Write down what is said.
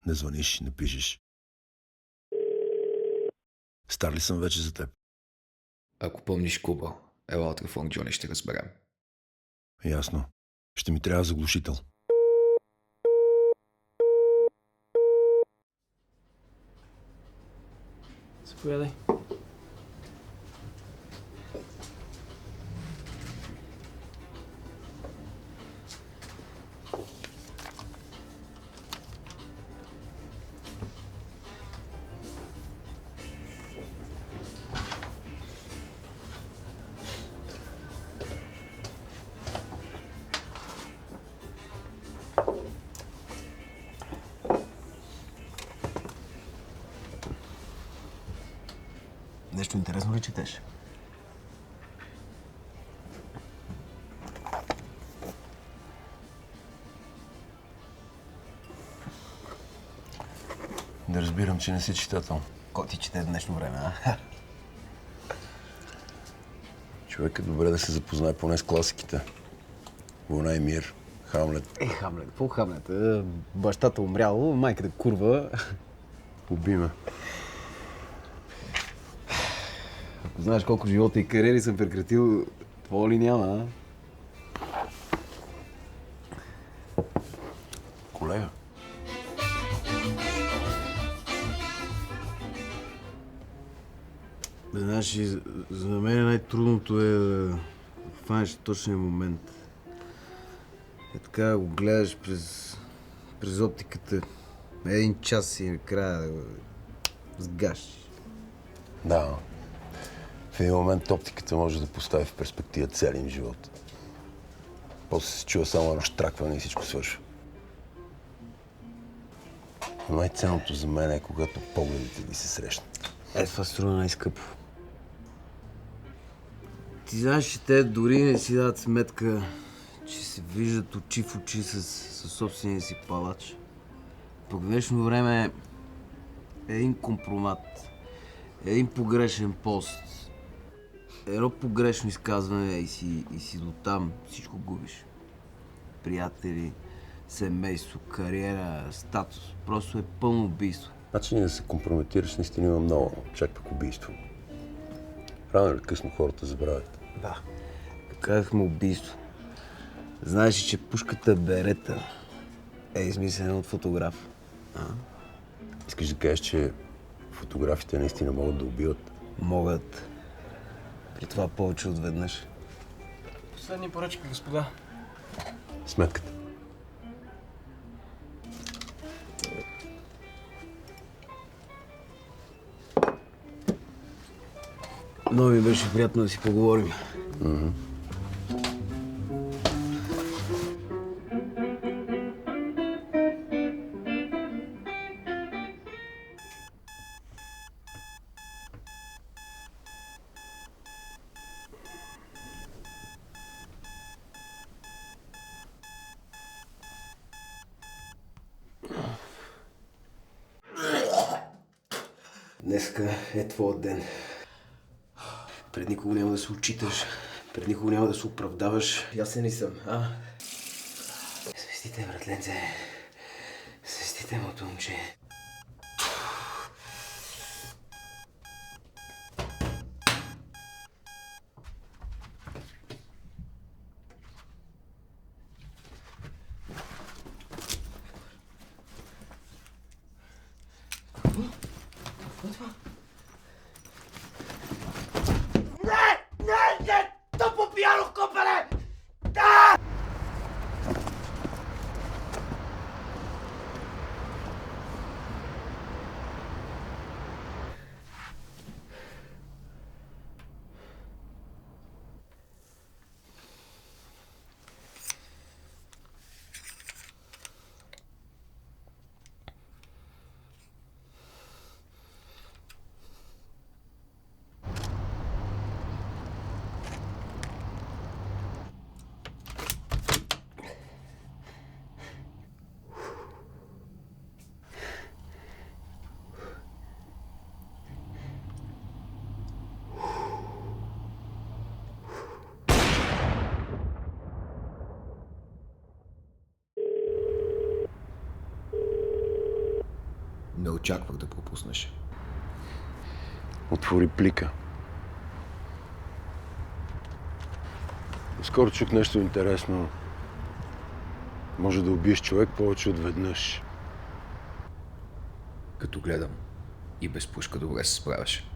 Не звъниш, не пишеш. Стар ли съм вече за теб? Ако помниш Куба, ела утре в Джони, ще разберем. Ясно. Ще ми трябва заглушител. Заповядай. Нещо интересно ли четеш? Не разбирам, че не си читател. Кой ти чете в днешно време, а? Човек е добре да се запознае поне с класиките. Война и мир, Хамлет. Хамлет, какво Хамлет? Бащата умрял, майката курва. Уби ме. Ако знаеш колко живота и кариери съм прекратил, твоя ли няма, а? Колега. Знаеш, за мен най-трудното е да хванеш точния момент. Е така го гледаш през оптиката. Един час и накрая да го сгашиш. Да. В един момент оптиката може да постави в перспектива целия им живот. После се чува само едно щракване и всичко свършва. Но най-ценното за мен е, когато погледите ви се срещнат. Това струва най-скъпо. Ти знаеш, че те дори не си дадат сметка, че се виждат очи в очи с собствения си палач. Пък в днешно време един компромат, един погрешен пост, едно погрешно изказване и си дотам, всичко губиш. Приятели, семейство, кариера, статус. Просто е пълно убийство. Начини да се компрометираш наистина има много, чак пък убийство. Рано или късно хората забравят. Да. Казахме убийство. Знаеш ли, че пушката Берета е измислена от фотограф? Искаш да кажеш, че фотографите наистина могат да убиват? Могат. При това повече от веднъж. Последни поръчки, господа. Сметката. Много ми беше приятно да си поговорим. Днеска е твоят ден. Пред никого няма да се отчиташ, пред никого няма да се оправдаваш. Ясен ли съм, а? Свестите, братленце. Свестите, моето момче. очаквах да пропуснеш. Отвори плика. Скоро чух нещо интересно. Може да убиеш човек повече от веднъж. Като гледам, и без пушка добре се справяш.